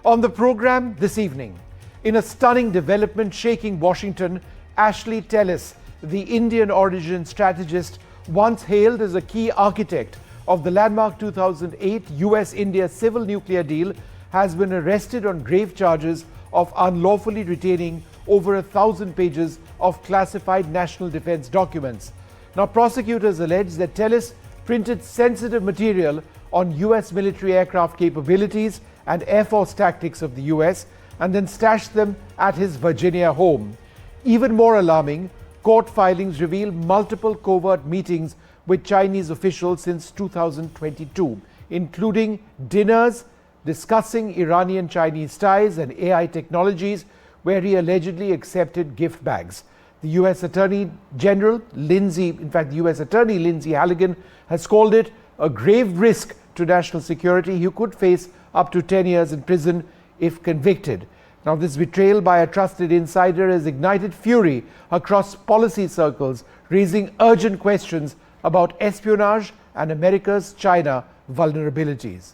On the program this evening, in a stunning development shaking Washington, J Tellis, the Indian origin strategist once hailed as a key architect of the landmark 2008 US-India civil nuclear deal, has been arrested on grave charges of unlawfully retaining over 1,000 pages of classified national defense documents. Now, prosecutors allege that Telis printed sensitive material on US military aircraft capabilities and Air Force tactics of the US and then stashed them at his Virginia home. Even more alarming, court filings reveal multiple covert meetings with Chinese officials since 2022, including dinners discussing Iranian-Chinese ties and AI technologies, where he allegedly accepted gift bags. The US Attorney General Lindsay Halligan has called it a grave risk to national security. He could face up to 10 years in prison if convicted. Now, this betrayal by a trusted insider has ignited fury across policy circles, raising urgent questions about espionage and America's China vulnerabilities.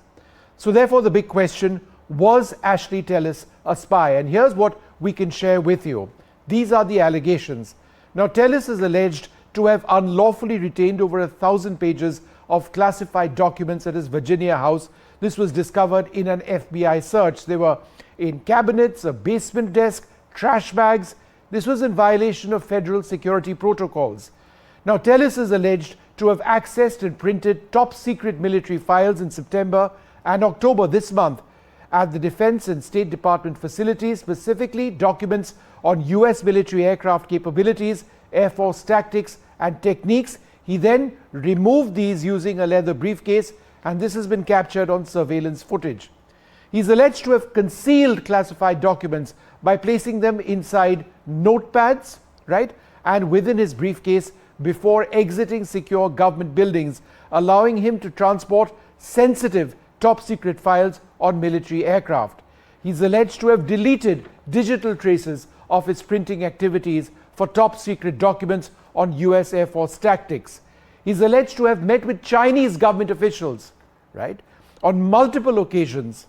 So therefore, the big question, was J Tellis a spy? And here's what we can share with you. These are the allegations. Now, Telis is alleged to have unlawfully retained over 1,000 pages of classified documents at his Virginia house. This was discovered in an FBI search. They were in cabinets, a basement desk, trash bags. This was in violation of federal security protocols. Now, Telis is alleged to have accessed and printed top secret military files in September and October this month at the Defense and State Department facilities, specifically documents on US military aircraft capabilities, Air Force tactics and techniques. He then removed these using a leather briefcase, and this has been captured on surveillance footage. He's alleged to have concealed classified documents by placing them inside notepads, right, and within his briefcase before exiting secure government buildings, allowing him to transport sensitive top secret files on military aircraft. He's alleged to have deleted digital traces of his printing activities for top secret documents on US Air Force tactics. He's alleged to have met with Chinese government officials, right, on multiple occasions,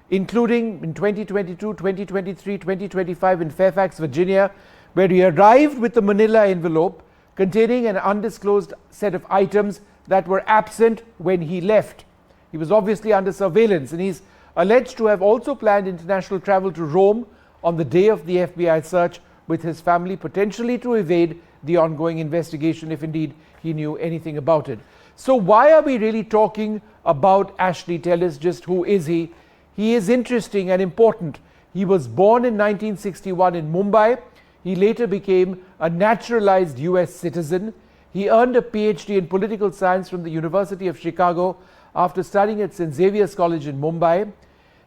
including in 2022, 2023, 2025 in Fairfax, Virginia, where he arrived with a manila envelope containing an undisclosed set of items that were absent when he left. He was obviously under surveillance, and he's alleged to have also planned international travel to Rome on the day of the FBI search with his family, potentially to evade the ongoing investigation if indeed he knew anything about it. So why are we really talking about J Tellis? Just who is he? He is interesting and important. He was born in 1961 in Mumbai. He later became a naturalized US citizen. He earned a PhD in political science from the University of Chicago after studying at St. Xavier's College in Mumbai.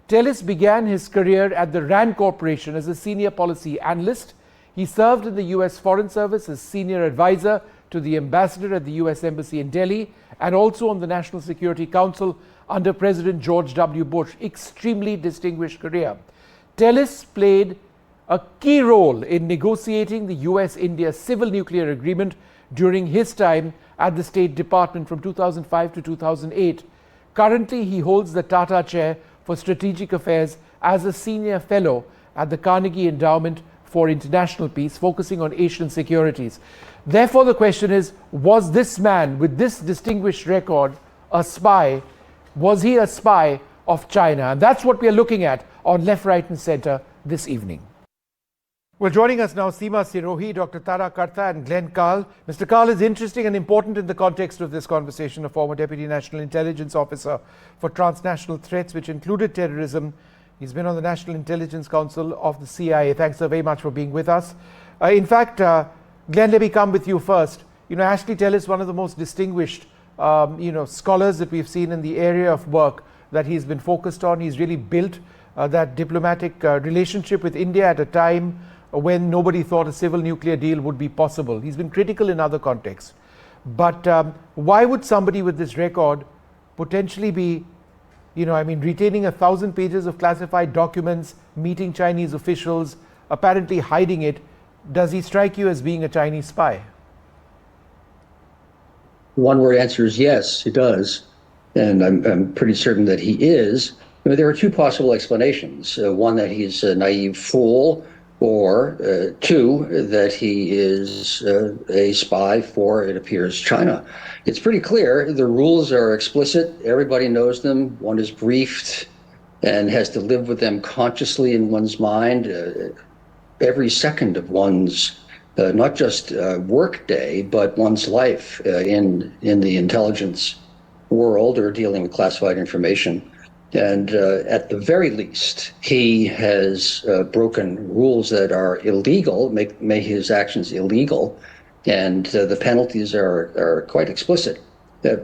Telis began his career at the RAND Corporation as a senior policy analyst. He served in the US Foreign Service as senior advisor to the ambassador at the US Embassy in Delhi, and also on the National Security Council under President George W. Bush. Extremely distinguished career. Telis played a key role in negotiating the US-India civil nuclear agreement during his time at the State Department from 2005 to 2008. Currently, he holds the Tata Chair for Strategic Affairs as a senior fellow at the Carnegie Endowment for International Peace, focusing on Asian securities. Therefore, the question is, was this man with this distinguished record a spy? Was he a spy of China? And that's what we are looking at on Left, Right and Center this evening. Well, joining us now, Seema Sirohi, Dr. Tara Karta and Glenn Carl. Mr. Carl is interesting and important in the context of this conversation, a former Deputy National Intelligence Officer for transnational threats, which included terrorism. He's been on the National Intelligence Council of the CIA. Thanks so very much for being with us. In fact, Glenn, let me come with you first. J Tellis, one of the most distinguished scholars that we've seen in the area of work that he's been focused on. He's really built that diplomatic relationship with India at a time when nobody thought a civil nuclear deal would be possible. He's been critical in other contexts. But why would somebody with this record potentially be, retaining 1,000 pages of classified documents, meeting Chinese officials, apparently hiding it? Does he strike you as being a Chinese spy? One word answer is yes, it does. And I'm pretty certain that he is. There are two possible explanations. One, that he's a naive fool, or two, that he is a spy for, it appears, China. It's pretty clear. The rules are explicit. Everybody knows them. One is briefed and has to live with them consciously in one's mind every second of one's not just work day, but one's life in the intelligence world or dealing with classified information. And at the very least, he has broken rules that are illegal, make his actions illegal, and the penalties are quite explicit.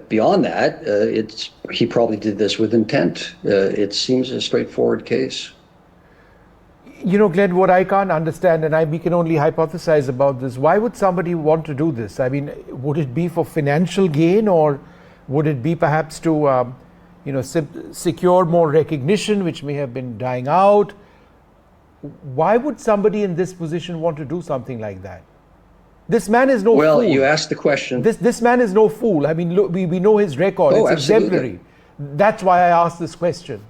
Beyond that, he probably did this with intent. It seems a straightforward case. You know, Glenn, what I can't understand, and we can only hypothesize about this, why would somebody want to do this? I mean, would it be for financial gain, or would it be perhaps to secure more recognition, which may have been dying out? Why would somebody in this position want to do something like that? This man is no fool. Well, you asked the question. This man is no fool. I mean, look, we know his record. Oh, it's absolutely. exemplary. That's why I asked this question.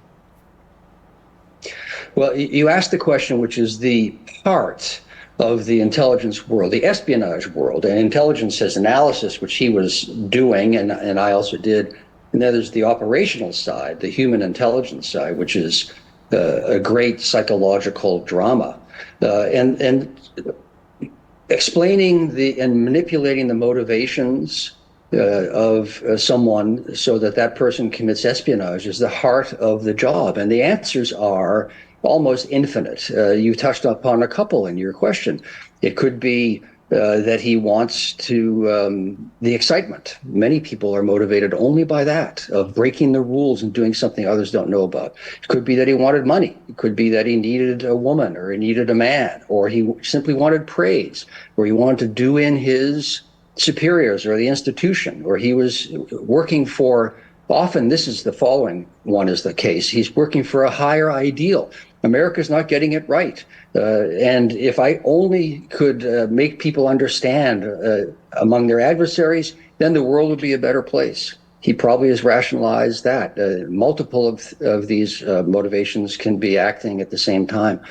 Well, you asked the question, which is the part of the intelligence world, the espionage world, and intelligence as analysis, which he was doing, and I also did. And then there's the operational side, the human intelligence side, which is a great psychological drama. And explaining and manipulating the motivations of someone so that that person commits espionage is the heart of the job. And the answers are almost infinite. You touched upon a couple in your question. It could be that he wants the excitement. Many people are motivated only by that, of breaking the rules and doing something others don't know about. It could be that he wanted money. It could be that he needed a woman, or he needed a man, or he simply wanted praise, or he wanted to do in his superiors or the institution, or he was working for, often this is the following one is the case, he's working for a higher ideal. America's not getting it right. And if I only could make people understand among their adversaries, then the world would be a better place. He probably has rationalized that. Multiple of these motivations can be acting at the same time.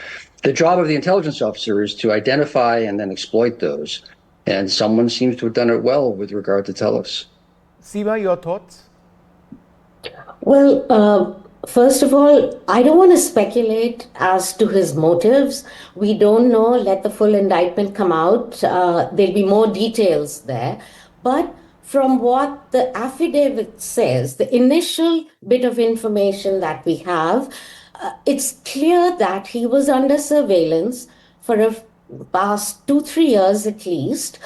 The job of the intelligence officer is to identify and then exploit those. And someone seems to have done it well with regard to Telis. Seema, your thoughts? Well, first of all, I don't want to speculate as to his motives. We don't know. Let the full indictment come out. There'll be more details there. But from what the affidavit says, the initial bit of information that we have, it's clear that he was under surveillance for a past 2-3 years at least.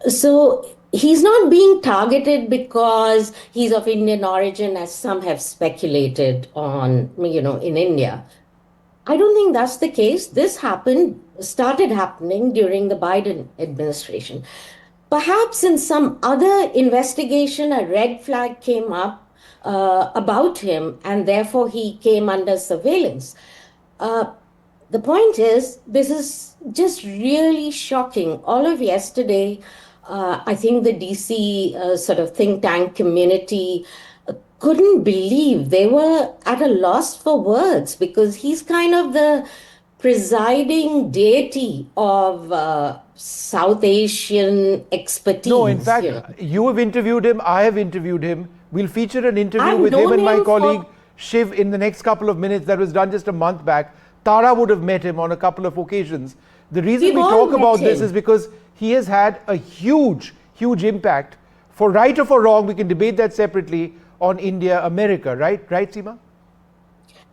So he's not being targeted because he's of Indian origin, as some have speculated on, in India. I don't think that's the case. This started happening during the Biden administration. Perhaps in some other investigation, a red flag came up about him, and therefore he came under surveillance. The point is, this is just really shocking. All of yesterday, I think the DC sort of think tank community couldn't believe. They were at a loss for words, because he's kind of the presiding deity of South Asian expertise. No, in fact, you have interviewed him, I have interviewed him. We'll feature an interview with him and my colleague Shiv in the next couple of minutes that was done just a month back. Tara would have met him on a couple of occasions. The reason we talk about this is because he has had a huge, huge impact, for right or for wrong, we can debate that separately, on India, America, right? Right, Seema?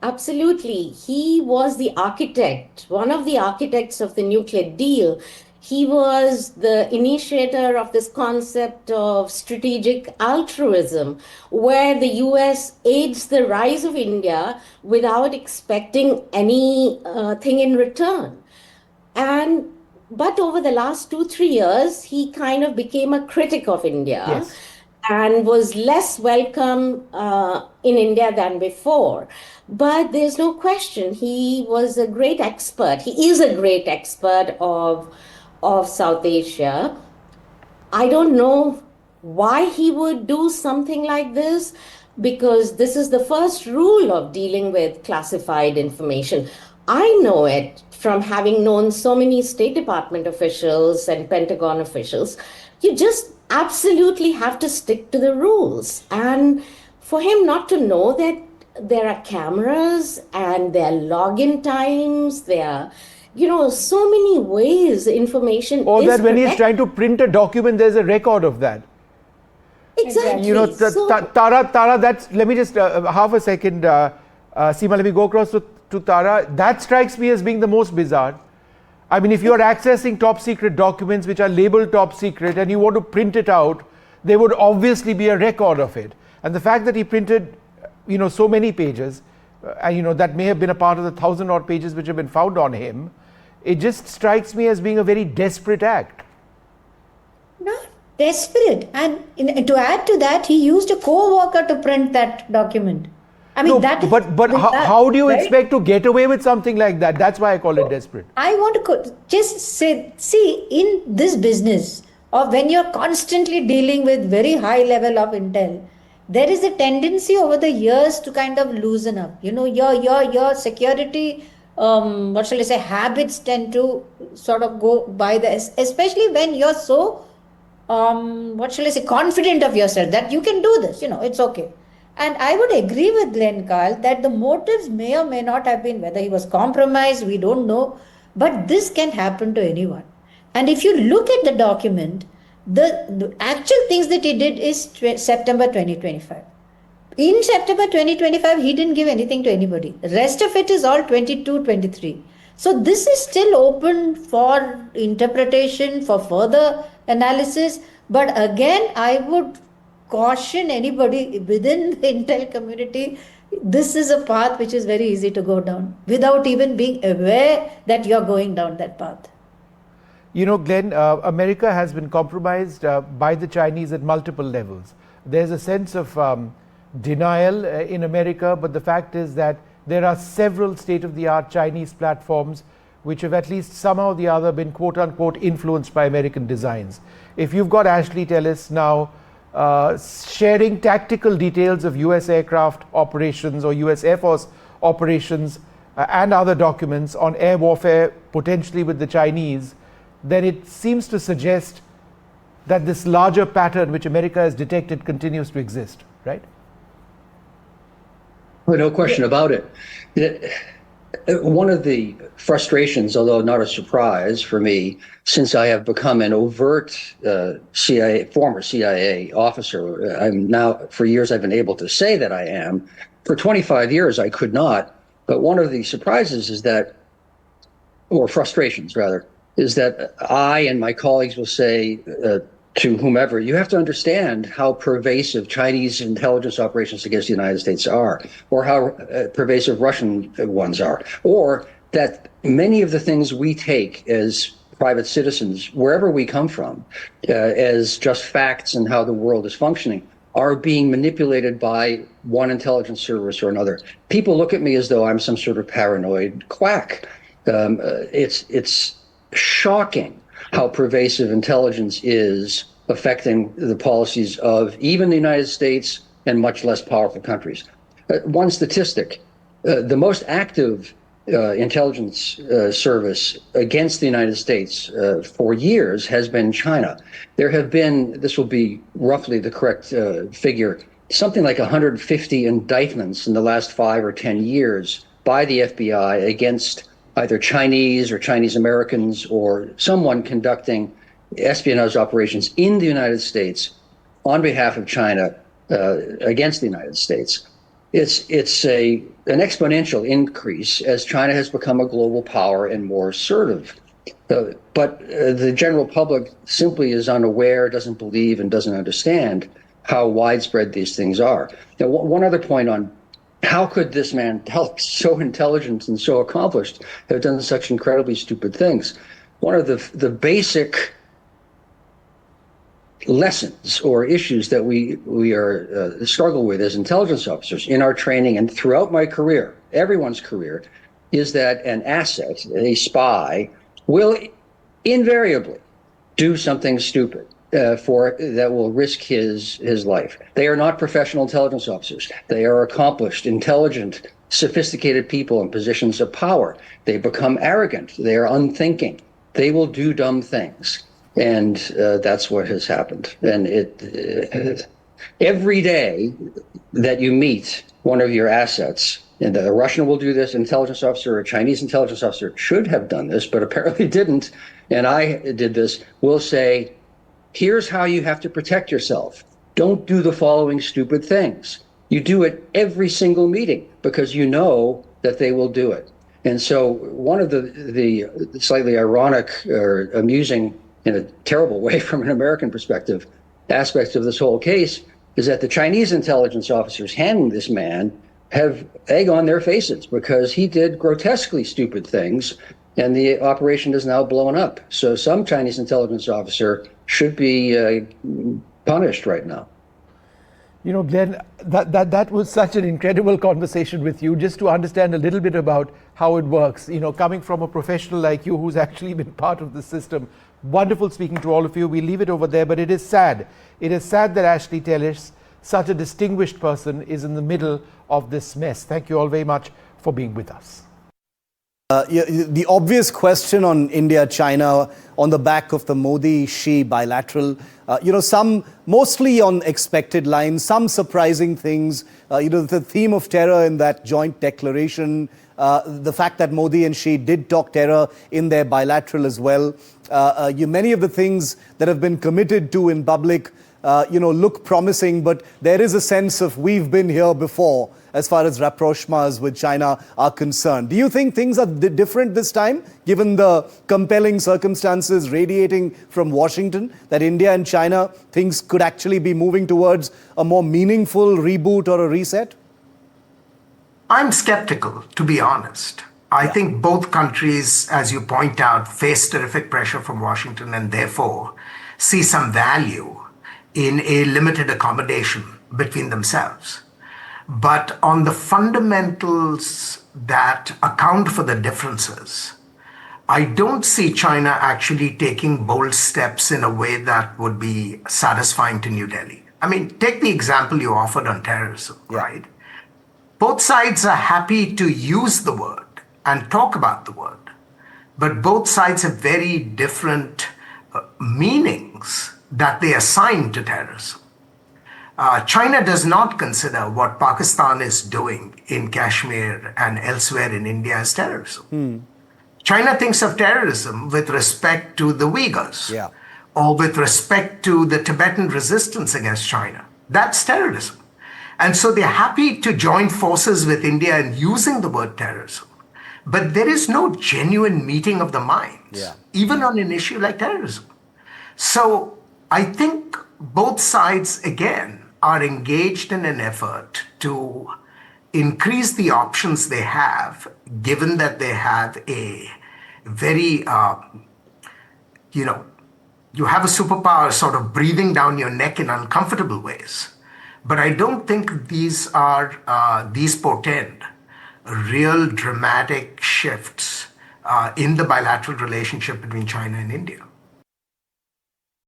Absolutely. He was the architect, one of the architects of the nuclear deal. He was the initiator of this concept of strategic altruism, where the US aids the rise of India without expecting anything in return. But over the last 2-3 years, he kind of became a critic of India. Yes. And was less welcome in India than before. But there's no question, he was a great expert. He is a great expert of South Asia. I don't know why he would do something like this. because this is the first rule of dealing with classified information. I know it from having known so many State Department officials and Pentagon officials. You just absolutely have to stick to the rules. And for him not to know that there are cameras and there are login times, there are, so many ways information Or is that when he's protected. trying to print a document, there's a record of that. Exactly. Tara, that's, let me just, half a second, Seema, let me go across to Tara. That strikes me as being the most bizarre. I mean, if you're accessing top secret documents which are labeled top secret and you want to print it out, there would obviously be a record of it. And the fact that he printed, so many pages, and that may have been a part of the 1,000-odd pages which have been found on him, it just strikes me as being a very desperate act. Not desperate. And to add to that, he used a co-worker to print that document. I mean, but how do you expect to get away with something like that? That's why I call it desperate. I want to just say, see, in this business of when you're constantly dealing with very high level of intel, there is a tendency over the years to kind of loosen up. Your security, what shall I say, habits tend to sort of go by this, especially when you're so, what shall I say, confident of yourself that you can do this, it's okay. And I would agree with Glenn Carl that the motives may or may not have been, whether he was compromised, we don't know, but this can happen to anyone. And if you look at the document, the actual things that he did is September 2025. In September 2025, he didn't give anything to anybody. The rest of it is all 22, 23. So this is still open for interpretation, for further analysis. But again, I would caution anybody within the intel community, this is a path which is very easy to go down without even being aware that you're going down that path. Glenn, America has been compromised by the Chinese at multiple levels. There's a sense of denial in America, but the fact is that there are several state-of-the-art Chinese platforms which have at least somehow or the other been quote-unquote influenced by American designs. If you've got Ashley Tellis now sharing tactical details of US aircraft operations or US Air Force operations and other documents on air warfare, potentially with the Chinese, then it seems to suggest that this larger pattern which America has detected continues to exist, right? Well, no question about it. One of the frustrations, although not a surprise for me, since I have become an overt former CIA officer, I'm now, for years I've been able to say that I am. For 25 years, I could not. But one of the surprises is that, or frustrations rather, is that I and my colleagues will say to whomever, you have to understand how pervasive Chinese intelligence operations against the United States are, or how pervasive Russian ones are, or that many of the things we take as private citizens, wherever we come from, as just facts and how the world is functioning, are being manipulated by one intelligence service or another. People look at me as though I'm some sort of paranoid quack. It's shocking how pervasive intelligence is affecting the policies of even the United States and much less powerful countries. One statistic, the most active intelligence service against the United States for years has been China. There have been, this will be roughly the correct figure, something like 150 indictments in the last 5 or 10 years by the FBI against either Chinese or Chinese Americans or someone conducting espionage operations in the United States on behalf of China against the United States. It's an exponential increase as China has become a global power and more assertive. But the general public simply is unaware, doesn't believe, and doesn't understand how widespread these things are. Now, one other point on how could this man, so intelligent and so accomplished, have done such incredibly stupid things? One of the basic lessons or issues that we struggle with as intelligence officers in our training and throughout my career, everyone's career, is that an asset, a spy, will invariably do something stupid. that will risk his life. They are not professional intelligence officers. They are accomplished, intelligent, sophisticated people in positions of power. They become arrogant. They are unthinking. They will do dumb things, and that's what has happened. And every day that you meet one of your assets, and a Russian will do this, intelligence officer, or a Chinese intelligence officer should have done this, but apparently didn't, and I did this, will say, here's how you have to protect yourself. Don't do the following stupid things. You do it every single meeting because you know that they will do it. And so one of the slightly ironic or amusing, in a terrible way from an American perspective, aspects of this whole case is that the Chinese intelligence officers handling this man have egg on their faces because he did grotesquely stupid things, and the operation is now blown up. So some Chinese intelligence officer should be punished right now. You know, Glenn, that was such an incredible conversation with you, just to understand a little bit about how it works. You know, coming from a professional like you who's actually been part of the system. Wonderful speaking to all of you. We leave it over there, but it is sad. It is sad that Ashley Tellis, such a distinguished person, is in the middle of this mess. Thank you all very much for being with us. The obvious question on India-China on the back of the Modi-Xi bilateral, some mostly on expected lines, some surprising things, the theme of terror in that joint declaration, the fact that Modi and Xi did talk terror in their bilateral as well. Many of the things that have been committed to in public, look promising, but there is a sense of we've been here before as far as rapprochements with China are concerned. Do you think things are different this time, given the compelling circumstances radiating from Washington, that India and China, things could actually be moving towards a more meaningful reboot or a reset? I'm skeptical, to be honest. I think both countries, as you point out, face terrific pressure from Washington and therefore see some value in a limited accommodation between themselves. But on the fundamentals that account for the differences, I don't see China actually taking bold steps in a way that would be satisfying to New Delhi. I mean, take the example you offered on terrorism, right? Both sides are happy to use the word and talk about the word, but both sides have very different meanings that they assign to terrorism. China does not consider what Pakistan is doing in Kashmir and elsewhere in India as terrorism. China thinks of terrorism with respect to the Uyghurs or with respect to the Tibetan resistance against China. That's terrorism. And so they're happy to join forces with India in using the word terrorism. But there is no genuine meeting of the minds, even on an issue like terrorism. So I think both sides, again, are engaged in an effort to increase the options they have, given that they have a very, you have a superpower sort of breathing down your neck in uncomfortable ways. But I don't think these portend real dramatic shifts in the bilateral relationship between China and India.